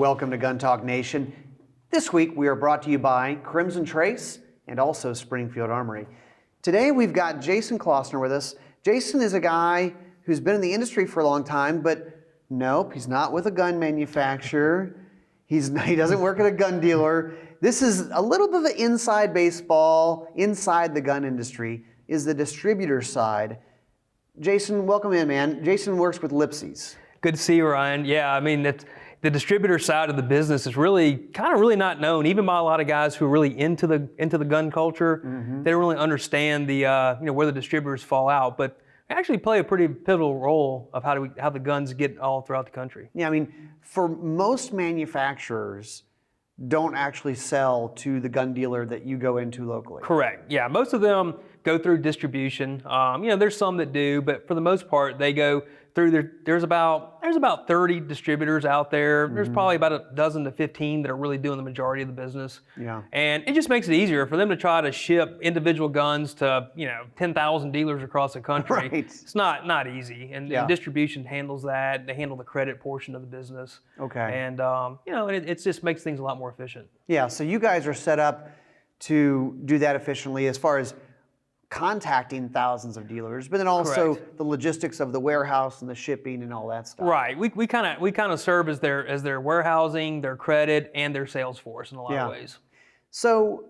Welcome to Gun Talk Nation. This week we are brought to you by Crimson Trace and also Springfield Armory. Today we've got Jason Cloessner with us. Jason is a guy who's been in the industry for a long time, but nope, he's not with a gun manufacturer. He doesn't work at a gun dealer. This is a little bit of an inside baseball, inside the gun industry, is the distributor side. Jason, welcome in, man. Jason works with Lipsey's. Good to see you, Ryan. Yeah, I mean, the distributor side of the business is really not known, even by a lot of guys who are really into the gun culture. Mm-hmm. They don't really understand the where the distributors fall out, but they actually play a pretty pivotal role of how the guns get all throughout the country. Yeah, I mean, for most manufacturers, don't actually sell to the gun dealer that you go into locally. Correct. Yeah, most of them go through distribution. There's some that do, but for the most part, they go through there's about 30 distributors out there. Mm-hmm. There's probably about a dozen to 15 that are really doing the majority of the business. Yeah. And it just makes it easier for them to try to ship individual guns to 10,000 dealers across the country. Right. It's not easy, and distribution handles that. They handle the credit portion of the business. Okay. And it just makes things a lot more efficient. Yeah. So you guys are set up to do that efficiently as far as contacting thousands of dealers, but then also Correct. The logistics of the warehouse and the shipping and all that stuff. Right. We kind of serve as their warehousing, their credit, and their sales force in a lot of ways. So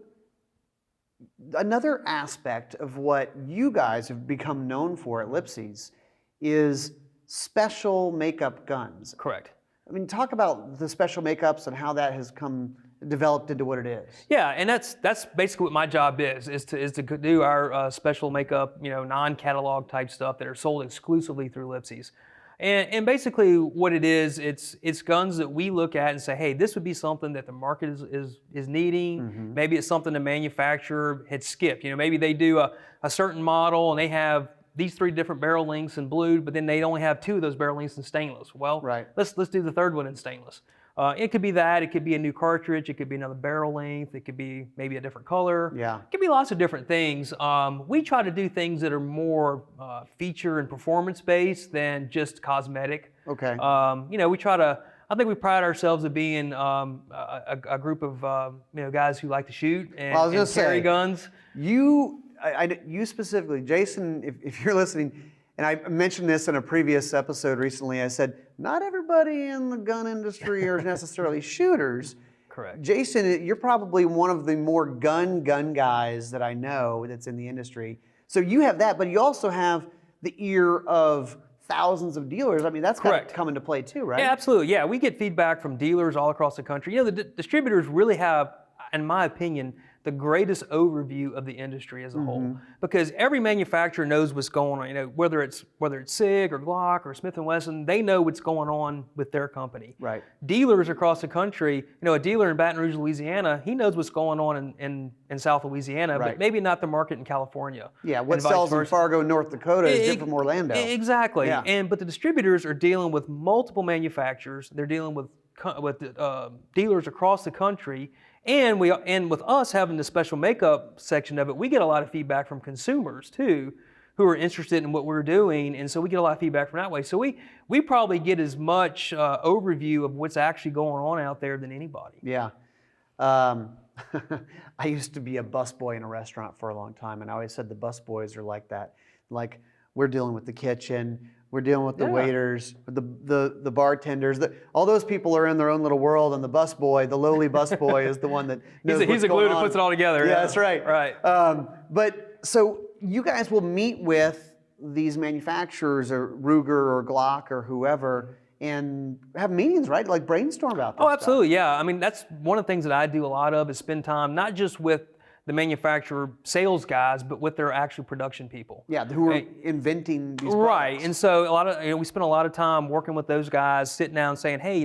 another aspect of what you guys have become known for at Lipsey's is special makeup guns. Correct. I mean, talk about the special makeups and how that has developed into what it is. Yeah, and that's basically what my job is to do our special makeup, non-catalog type stuff that are sold exclusively through Lipsey's. And basically what it is, it's guns that we look at and say, hey, this would be something that the market is needing. Mm-hmm. Maybe it's something the manufacturer had skipped. Maybe they do a certain model and they have these 3 different barrel lengths in blue, but then they only have 2 of those barrel lengths in stainless. Well, let's do the 3rd one in stainless. It could be that, it could be a new cartridge, it could be another barrel length, it could be maybe a different color. Yeah. It could be lots of different things. We try to do things that are more feature and performance based than just cosmetic. Okay. I think we pride ourselves at being a group of guys who like to shoot and carry guns. You specifically, Jason, if you're listening, and I mentioned this in a previous episode recently, I said, not everybody in the gun industry are necessarily shooters. Correct. Jason, you're probably one of the more gun guys that I know that's in the industry. So you have that, but you also have the ear of thousands of dealers. I mean, that's got to come into play too, right? Yeah, absolutely. Yeah, we get feedback from dealers all across the country. The distributors really have, in my opinion, the greatest overview of the industry as a whole, because every manufacturer knows what's going on. Whether it's SIG or Glock or Smith & Wesson, they know what's going on with their company. Right. Dealers across the country, a dealer in Baton Rouge, Louisiana, he knows what's going on in South Louisiana, but maybe not the market in California. Yeah, what sells in Fargo, North Dakota is different from Orlando. Exactly. Yeah. But the distributors are dealing with multiple manufacturers. They're dealing with dealers across the country. And with us having the special makeup section of it, we get a lot of feedback from consumers too, who are interested in what we're doing, and so we get a lot of feedback from that way. So we probably get as much overview of what's actually going on out there than anybody. Yeah. I used to be a busboy in a restaurant for a long time, and I always said the busboys are like that. Like, we're dealing with the kitchen, we're dealing with the waiters, the bartenders. All those people are in their own little world, and the busboy, the lowly busboy, is the one that knows he's a glue that puts it all together. Yeah, that's right. Right. But so you guys will meet with these manufacturers, or Ruger or Glock or whoever, and have meetings, right? Like brainstorm about this. Oh, absolutely. Stuff. Yeah. I mean, that's one of the things that I do a lot of is spend time not just with the manufacturer sales guys, but with their actual production people. Yeah, who are inventing these products. Right, and so we spend a lot of time working with those guys, sitting down, saying, hey,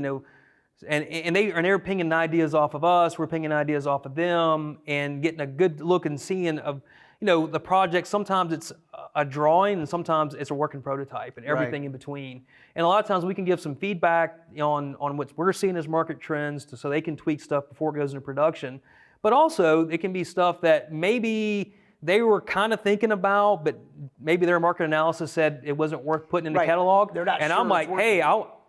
and they're pinging ideas off of us, we're pinging ideas off of them, and getting a good look and seeing of, the project. Sometimes it's a drawing, and sometimes it's a working prototype, and everything in between. And a lot of times we can give some feedback on what we're seeing as market trends, so they can tweak stuff before it goes into production. But also, it can be stuff that maybe they were kind of thinking about, but maybe their market analysis said it wasn't worth putting in the catalog. They're not and sure I'm like, hey,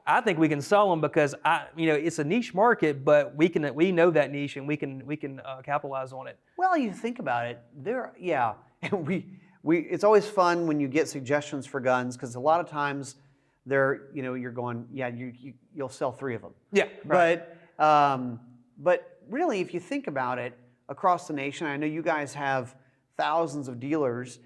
I think we can sell them because it's a niche market, but we know that niche and we can capitalize on it. Well, you think about it, and it's always fun when you get suggestions for guns because a lot of times you're going, you'll sell 3 of them. Yeah, right. But really, if you think about it, across the nation, I know you guys have thousands of dealers.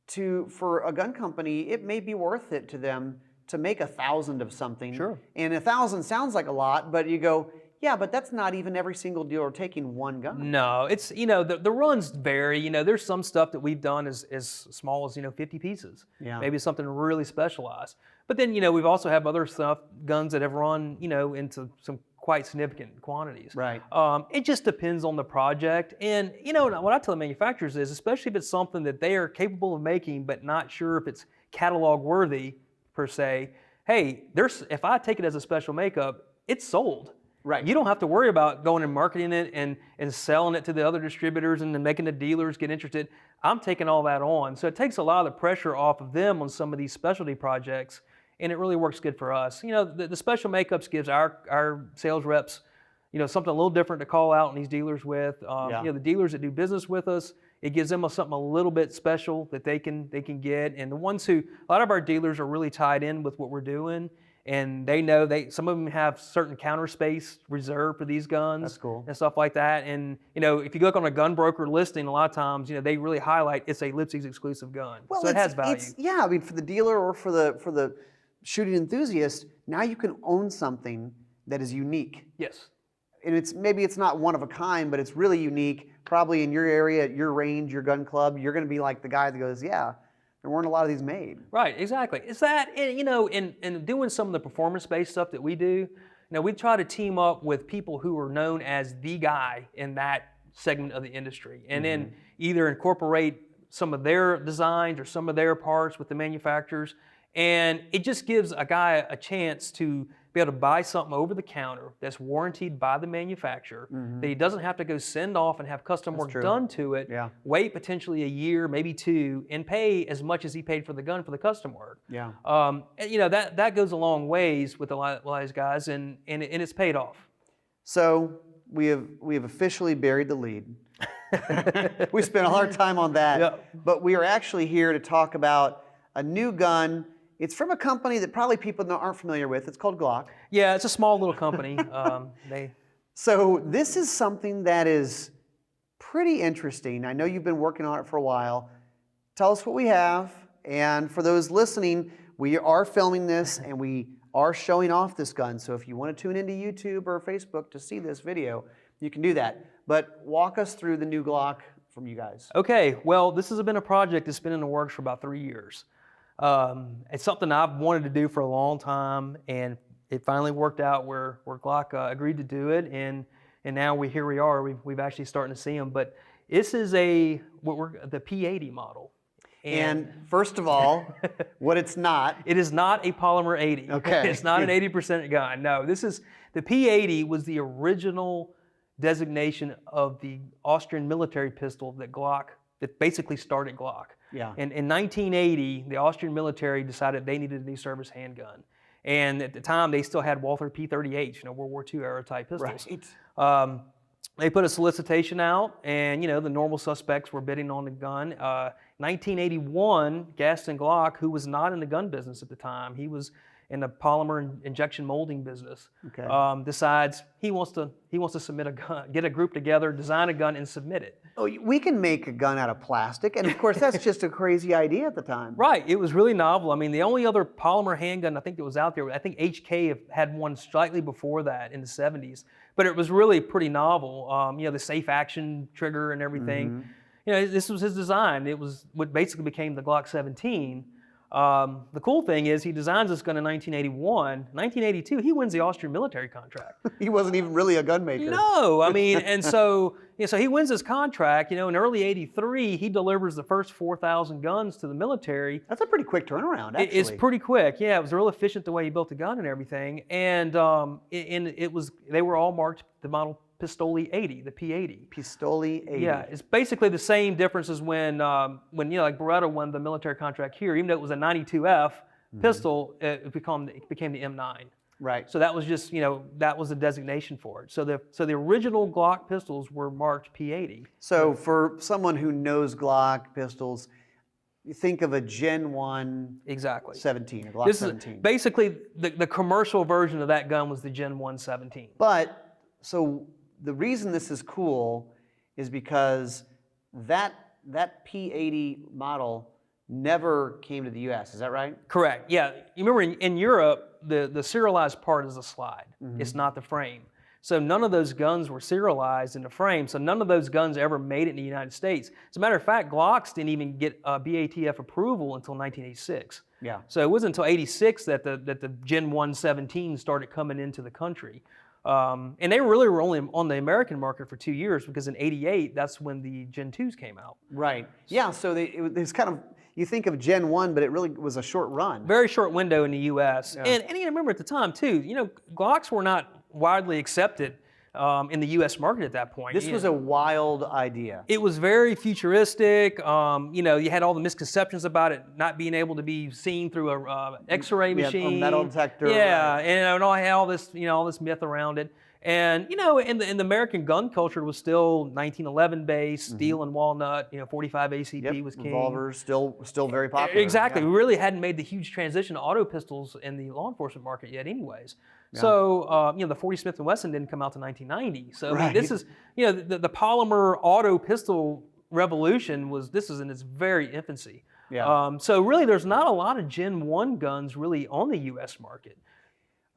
For a gun company, it may be worth it to them to make 1,000 of something. Sure. And 1,000 sounds like a lot, but you go, yeah, but that's not even every single dealer taking one gun. No, it's, the runs vary. There's some stuff that we've done as small as, 50 pieces. Yeah. Maybe something really specialized. But then, we've also have other guns that have run, into some quite significant quantities. Right. It just depends on the project. And, what I tell the manufacturers is, especially if it's something that they are capable of making, but not sure if it's catalog worthy per se, hey, if I take it as a special makeup, it's sold. Right. You don't have to worry about going and marketing it and selling it to the other distributors and then making the dealers get interested. I'm taking all that on. So it takes a lot of the pressure off of them on some of these specialty projects, and it really works good for us. The special makeups gives our sales reps, something a little different to call out on these dealers with. The dealers that do business with us, it gives them something a little bit special that they can get. And the ones a lot of our dealers are really tied in with what we're doing. And they know some of them have certain counter space reserved for these guns. That's cool. And stuff like that. And if you look on a gun broker listing, a lot of times they really highlight it's a Lipsey's exclusive gun. Well, so it has value. For the dealer or for the shooting enthusiast, now you can own something that is unique. Yes. And maybe it's not one of a kind, but it's really unique. Probably in your area, at your range, your gun club, you're going to be like the guy that goes, yeah, there weren't a lot of these made. Right, exactly. It's that, and in doing some of the performance-based stuff that we do, we try to team up with people who are known as the guy in that segment of the industry, and then either incorporate some of their designs or some of their parts with the manufacturers, and it just gives a guy a chance to be able to buy something over the counter that's warranted by the manufacturer, that he doesn't have to go send off and have custom work done to it, wait potentially a year, maybe 2, and pay as much as he paid for the gun for the custom work. Yeah. That goes a long ways with a lot of these guys, and it's paid off. So we have officially buried the lead. We spent all our time on that, but we are actually here to talk about a new gun. It's from a company that probably people aren't familiar with. It's called Glock. Yeah, it's a small little company. So this is something that is pretty interesting. I know you've been working on it for a while. Tell us what we have. And for those listening, we are filming this and we are showing off this gun. So if you want to tune into YouTube or Facebook to see this video, you can do that. But walk us through the new Glock from you guys. Okay, well, this has been a project that's been in the works for about 3 years. It's something I've wanted to do for a long time, and it finally worked out where Glock agreed to do it, and now here we are. We've actually starting to see them. But this is the P80 model. And first of all, what it's not. It is not a polymer 80. Okay. It's not an 80% gun. No, the P80 was the original designation of the Austrian military pistol that basically started Glock. Yeah. And in 1980, the Austrian military decided they needed a new service handgun. And at the time, they still had Walther P30H, World War II era type pistols. Right. They put a solicitation out, and the normal suspects were bidding on the gun. 1981, Gaston Glock, who was not in the gun business at the time, he was in the polymer injection molding business, decides he wants to submit a gun, get a group together, design a gun, and submit it. Oh, we can make a gun out of plastic, and of course that's just a crazy idea at the time. Right, it was really novel. I mean, the only other polymer handgun I think that was out there, I think HK had one slightly before that in the 70s, but it was really pretty novel. The safe action trigger and everything. This was his design. It was what basically became the Glock 17. The cool thing is he designs this gun in 1981. 1982, he wins the Austrian military contract. He wasn't even really a gun maker. No, I mean, and so he wins this contract. In early '83, he delivers the first 4,000 guns to the military. That's a pretty quick turnaround, actually. It's pretty quick. Yeah, it was real efficient the way he built the gun and everything. And they were all marked the model Pistole 80, the P80. Pistole 80. Yeah, it's basically the same difference as when like Beretta won the military contract here, even though it was a 92F, pistol, it became the M9. Right. So that was just, that was the designation for it. So the original Glock pistols were marked P80. So for someone who knows Glock pistols, you think of a Gen 1 exactly 17, a Glock this 17. Is basically the commercial version of that gun was the Gen 1 17. But so the reason this is cool is because that P80 model never came to the U.S. Is that right? Correct. Yeah. You remember in Europe, the serialized part is the slide. It's not the frame. So none of those guns were serialized in the frame. So none of those guns ever made it in the United States. As a matter of fact, Glocks didn't even get BATF approval until 1986. Yeah. So it wasn't until 86 that the Gen 1 17 started coming into the country. And they really were only on the American market for 2 years because in 88, that's when the Gen 2s came out. Right. Yeah, so it's kind of, you think of Gen 1, but it really was a short run. Very short window in the U.S. Yeah. And you remember at the time, too, Glocks were not widely accepted in the U.S. market at that point. This was a wild idea. It was very futuristic. You had all the misconceptions about it not being able to be seen through a X-ray machine, a metal detector. Yeah, right. and I had all this, all this myth around it. And in the American gun culture was still 1911 based, steel and walnut. 45 ACP was king. Revolvers still very popular. Exactly. Yeah. We really hadn't made the huge transition to auto pistols in the law enforcement market yet, anyways. Yeah. So the 40 Smith & Wesson didn't come out to 1990. So I mean, Right. this is the polymer auto pistol revolution this is in its very infancy. Yeah. So really, there's not a lot of Gen 1 guns really on the U.S. market.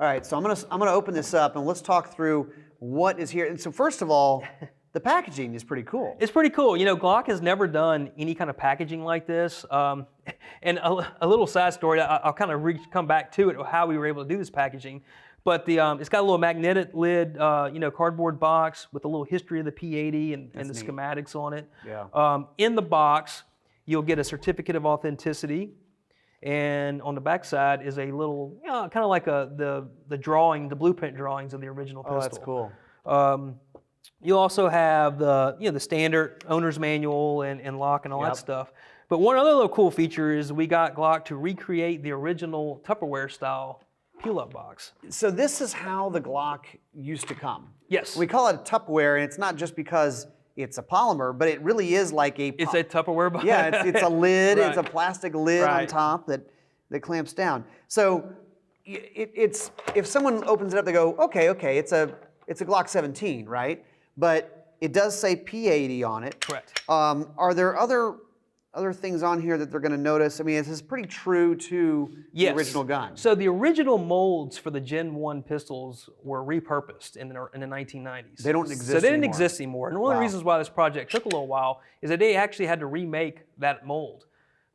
All right, so I'm gonna open this up and let's talk through what is here. And so first of all, the packaging is pretty cool. It's pretty cool. Glock has never done any kind of packaging like this. And a little side story, I'll kind of come back to it, how we were able to do this packaging. But it's got a little magnetic lid, cardboard box with a little history of the P80 and the neat. schematics on it. Yeah. In the box, you'll get a certificate of authenticity. And on the back side is a little, kind of like the blueprint drawings of the original pistol. Oh, that's cool. You also have the standard owner's manual and lock and all that stuff. But one other little cool feature is we got Glock to recreate the original Tupperware style peel-up box. So this is how the Glock used to come. Yes. We call it Tupperware, and it's not just because it's a polymer, but it really is like It's a Tupperware box. Yeah, it's a lid. Right. It's a plastic lid on top that clamps down. So it's if someone opens it up, they go, okay, it's a Glock 17, right? But it does say P80 on it. Correct. Are there other things on here that they're going to notice? I mean, this is pretty true to the original gun. So the original molds for the Gen 1 pistols were repurposed in the 1990s. They don't exist So they didn't anymore. exist anymore. And one of the reasons why this project took a little while is that they actually had to remake that mold.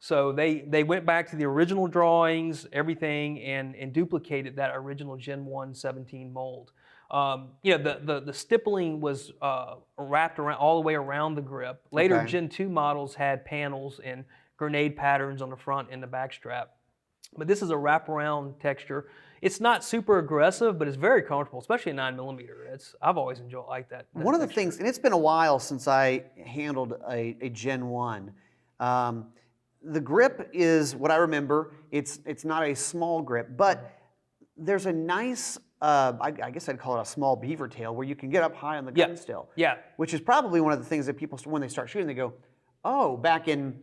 So they went back to the original drawings, everything, and duplicated that original Gen 1 17 mold. The stippling was wrapped around all the way around the grip. Later Gen 2 models had panels and grenade patterns on the front and the back strap. But this is a wraparound texture. It's not super aggressive, but it's very comfortable, especially a 9mm. I've always enjoyed like that. One of the things, and it's been a while since I handled a Gen 1. The grip is what I remember. It's not a small grip, but there's a nice, I guess I'd call it a small beaver tail, where you can get up high on the gun still. Yeah. Which is probably one of the things that people, when they start shooting, they go, oh, back in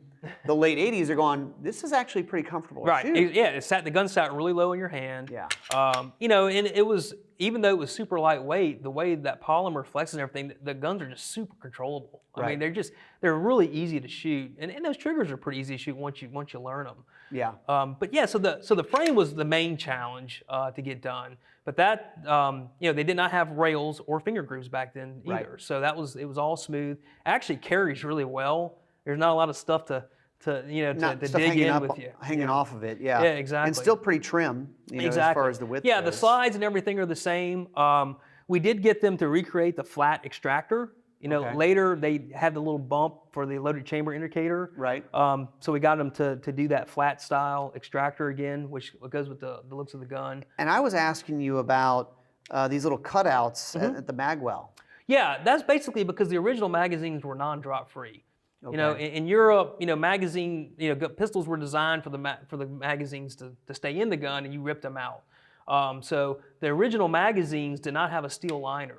the late 80s, they're going, this is actually pretty comfortable to shoot. Yeah, the gun sat really low in your hand. Yeah. And it was, even though it was super lightweight, the way that polymer flexes and everything, the guns are just super controllable. I mean, they're really easy to shoot, and those triggers are pretty easy to shoot once you learn them. Yeah. But yeah, so the frame was the main challenge to get done. But that they did not have rails or finger grooves back then either. Right. So it was all smooth. Actually carries really well. There's not a lot of stuff to dig in with you. Hanging off of it, yeah. Yeah, exactly. And still pretty trim, as far as the width Yeah, goes. the slides and everything are the same. We did get them to recreate the flat extractor. Later they had the little bump for the loaded chamber indicator. Right. So we got them to do that flat style extractor again, which goes with the looks of the gun. And I was asking you about these little cutouts at the magwell. Yeah, that's basically because the original magazines were non-drop free. You know, in Europe, you know, pistols were designed for the magazines to stay in the gun, and you ripped them out. So the original magazines did not have a steel liner.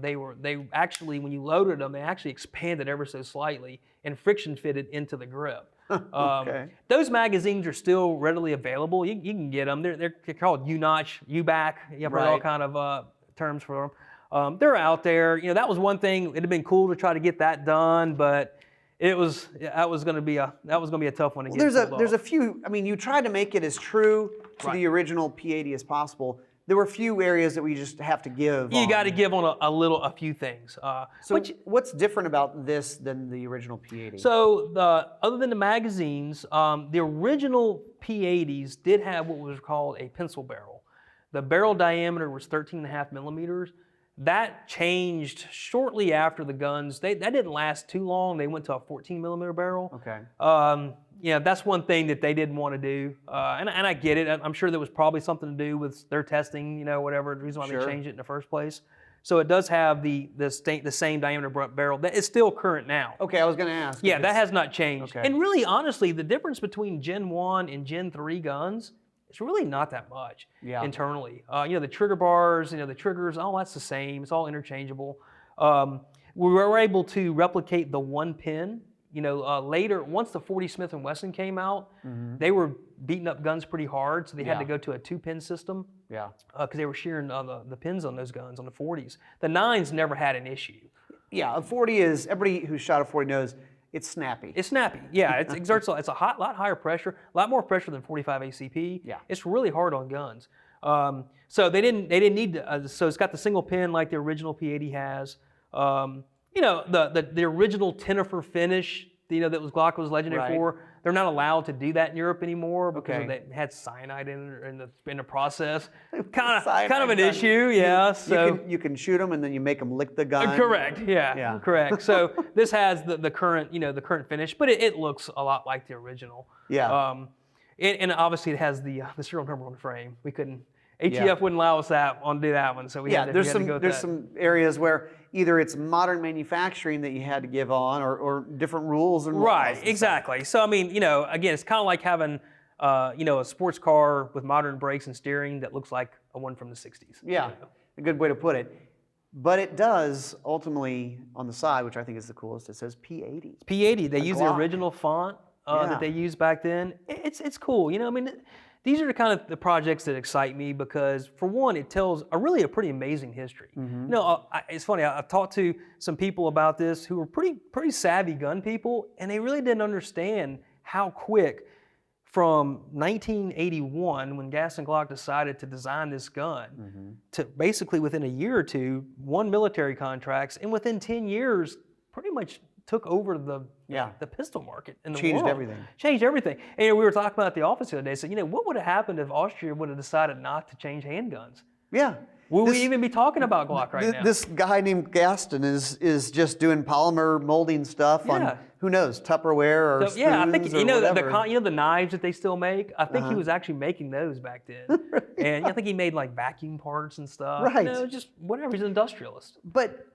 They actually, when you loaded them, they actually expanded ever so slightly and friction fitted into the grip. Those magazines are still readily available. You can get them. They're called U-notch, U-back. You have heard all kind of terms for them. They're out there. You know, that was one thing. It'd have been cool to try to get that done, but that was going to be a tough one to get. There's a few. I mean, you tried to make it as true to the original P80 as possible. There were a few areas that we just have to give. You got to give on a few things. So what's different about this than the original P80? So other than the magazines, the original P80s did have what was called a pencil barrel. The barrel diameter was 13.5 millimeters. That changed shortly after the guns. That didn't last too long. They went to a 14 millimeter barrel. Okay. Yeah, that's one thing that they didn't want to do, and I get it. I'm sure there was probably something to do with their testing, you know, whatever the reason why they changed it in the first place. So it does have the same diameter barrel that is still current now. Okay, I was going to ask. Yeah, that has not changed. Okay. And really, honestly, the difference between Gen 1 and Gen 3 guns, it's really not that much internally. You know, the trigger bars, you know, the triggers, all that's the same. It's all interchangeable. We were able to replicate the one pin. You know, later, once the 40 Smith & Wesson came out, they were beating up guns pretty hard, so they had to go to a 2-pin system. Yeah. Because they were shearing the pins on those guns, on the 40s. The 9s never had an issue. Yeah, a 40 is, everybody who's shot a 40 knows, it's snappy. It's snappy, yeah. It exerts, it's a lot higher pressure, a lot more pressure than 45 ACP. Yeah. It's really hard on guns. So they didn't need to, so it's got the single pin like the original P80 has. You know, the original Tenifer finish, you know, that Glock was legendary for, they're not allowed to do that in Europe anymore because they had cyanide in the process. Kind of an issue, yeah. So you can shoot them and then you make them lick the gun. Correct, yeah. Correct. So this has the current, you know, the current finish, but it looks a lot like the original. Yeah. And obviously it has the serial number on the frame. We couldn't. ATF wouldn't allow us to do that one, so we had to go with that. There's some areas where either it's modern manufacturing that you had to give on, or different rules and right, exactly. So I mean, you know, again, it's kind of like having, you know, a sports car with modern brakes and steering that looks like a one from the '60s. Yeah, you know? A good way to put it. But it does ultimately on the side, which I think is the coolest. It says P80. P80. They use the original font that they used back then. It's cool. You know, I mean. These are the kind of the projects that excite me because, for one, it tells a pretty amazing history. You know, it's funny. I've talked to some people about this who were pretty savvy gun people, and they really didn't understand how quick, from 1981, when Gas and Glock decided to design this gun, to basically within a year or two, won military contracts, and within 10 years, pretty much took over the pistol market in the world. Changed everything. And you know, we were talking about at the office the other day. So, you know, what would have happened if Austria would have decided not to change handguns? Yeah. Would we even be talking about Glock right now? This guy named Gaston is just doing polymer molding stuff on, who knows, Tupperware or spoons I think, you know, the knives that they still make, I think he was actually making those back then. And I think he made like vacuum parts and stuff. Right. You know, just whatever, he's an industrialist. But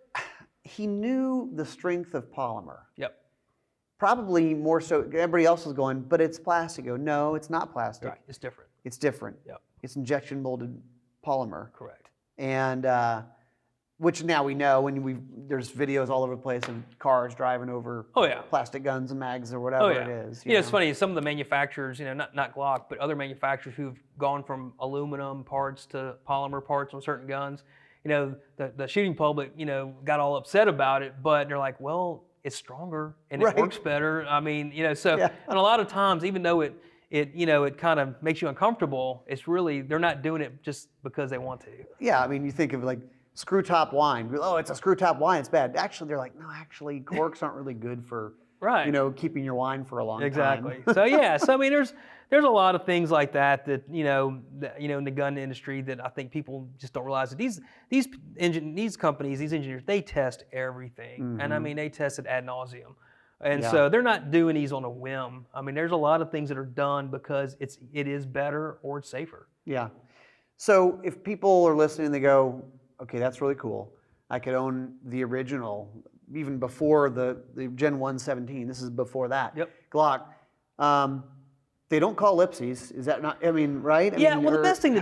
he knew the strength of polymer. Yep. Probably more so, everybody else was going, but it's plastic. Go, no, it's not plastic. Right, it's different. It's different. Yep. It's injection molded polymer. Correct. And which now we know when there's videos all over the place of cars driving over plastic guns and mags or whatever it is. You know, it's funny, some of the manufacturers, you know, not Glock, but other manufacturers who've gone from aluminum parts to polymer parts on certain guns, you know, the shooting public, you know, got all upset about it, but they're like, well, it's stronger and it works better. I mean, you know, so, and a lot of times, even though it kind of makes you uncomfortable, it's really, they're not doing it just because they want to. Yeah, I mean, you think of like screw top wine. Oh, it's a screw top wine, it's bad. Actually, they're like, no, actually, corks aren't really good for, you know, keeping your wine for a long time. Exactly. So yeah, so I mean, there's a lot of things like that you know, in the gun industry that I think people just don't realize that these companies, these engineers, they test everything, and I mean, they test it ad nauseum, and so they're not doing these on a whim. I mean, there's a lot of things that are done because it is better or it's safer. Yeah. So if people are listening, they go, okay, that's really cool. I could own the original. even before the Gen 117. This is before that. Yep. Glock. They don't call Lipseys. Is that not? I mean, right? Yeah. Well, the best thing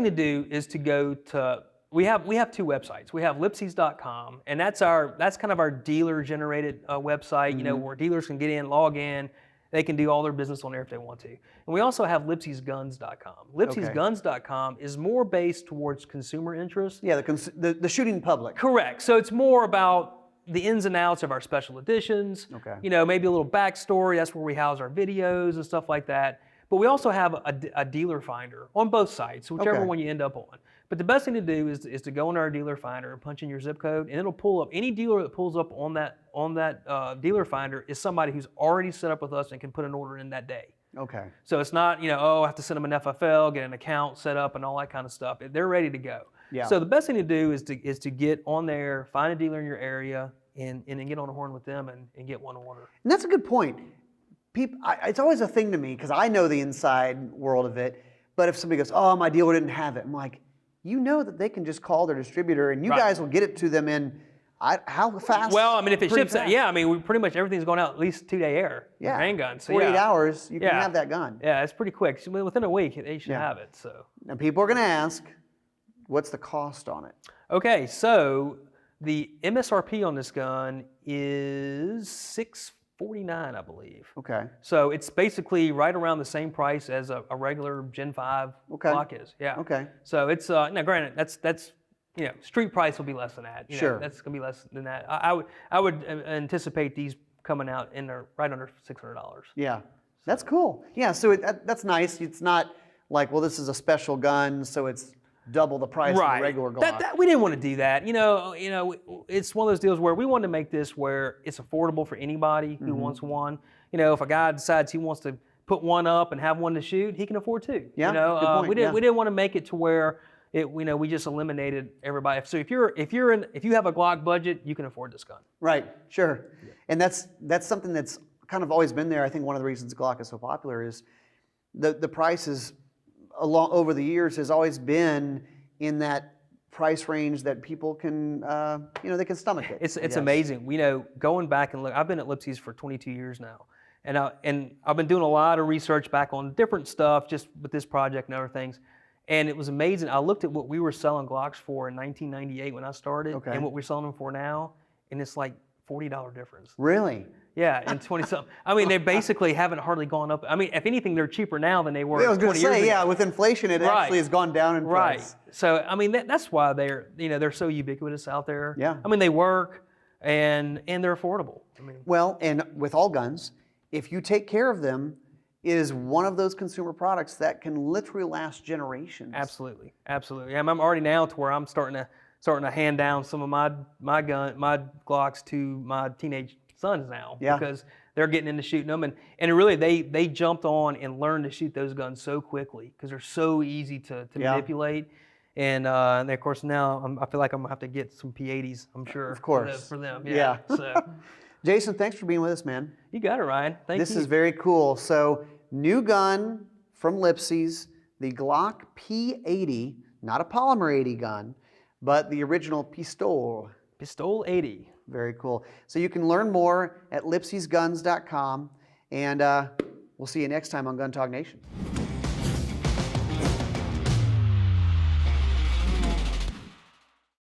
to do is to go to. We have two websites. We have Lipseys.com, and that's kind of our dealer generated website. You know, where dealers can get in, log in. They can do all their business on there if they want to. And we also have LipseysGuns.com. LipseysGuns.com is more based towards consumer interest. Yeah, the shooting public. Correct. So it's more about the ins and outs of our special editions. Okay. You know, maybe a little backstory. That's where we house our videos and stuff like that. But we also have a dealer finder on both sites, whichever one you end up on. But the best thing to do is to go into our dealer finder and punch in your zip code, and it'll pull up any dealer that pulls up on that dealer finder is somebody who's already set up with us and can put an order in that day. Okay. So it's not, I have to send them an FFL, get an account set up, and all that kind of stuff. They're ready to go. Yeah. So the best thing to do is to get on there, find a dealer in your area, and get on the horn with them and get one order. And that's a good point. It's always a thing to me because I know the inside world of it. But if somebody goes, "Oh, my dealer didn't have it," I'm like, you know that they can just call their distributor and you guys will get it to them in how fast? Well, I mean, if it ships, we pretty much everything's going out at least 2-day air. Yeah, handguns. So 48 hours, you can have that gun. Yeah, it's pretty quick. Within a week, they should have it. So. Now people are going to ask, what's the cost on it? Okay, so the MSRP on this gun is $649, I believe. Okay. So it's basically right around the same price as a regular Gen 5 Glock is. Yeah. Okay. So it's now granted that's street price will be less than that. Sure. That's gonna be less than that. I would anticipate these coming out in right under $600. Yeah. That's cool. Yeah. So that's nice. It's not like, well, this is a special gun, so it's double the price of the regular Glock. We didn't want to do that. It's one of those deals where we wanted to make this where it's affordable for anybody who wants one. If a guy decides he wants to put one up and have one to shoot, he can afford two. Yeah, good point. We didn't want to make it to where we just eliminated everybody. So if you have a Glock budget, you can afford this gun. Right. Sure. Yeah. And that's something that's kind of always been there. I think one of the reasons Glock is so popular is the prices over the years has always been in that price range that people can, they can stomach it. It's amazing. Going back and look, I've been at Lipsey's for 22 years now, and I've been doing a lot of research back on different stuff, just with this project and other things, and it was amazing. I looked at what we were selling Glocks for in 1998 when I started, and what we're selling them for now, and it's like $40 difference. Really? Yeah, in 20-something. I mean, they basically haven't hardly gone up. I mean, if anything, they're cheaper now than they were 20 years ago. I was going to say, yeah, with inflation, it actually has gone down in price. Right. So, I mean, that's why they're so ubiquitous out there. Yeah. I mean, they work and they're affordable. I mean, well, and with all guns, if you take care of them, it is one of those consumer products that can literally last generations. Absolutely, absolutely. I'm already now to where I'm starting to hand down some of my Glocks to my teenage sons now, because they're getting into shooting them, and really they jumped on and learned to shoot those guns so quickly because they're so easy to manipulate, and of course now I feel like I'm gonna have to get some P80s, I'm sure, of course, for them. Yeah. So. Jason, thanks for being with us, man. You got it, Ryan. Thank you. This is very cool. So, new gun from Lipsey's, the Glock P80, not a polymer 80 gun, but the original Pistole. Pistole 80. Very cool. So you can learn more at lipseysguns.com, and we'll see you next time on Gun Talk Nation.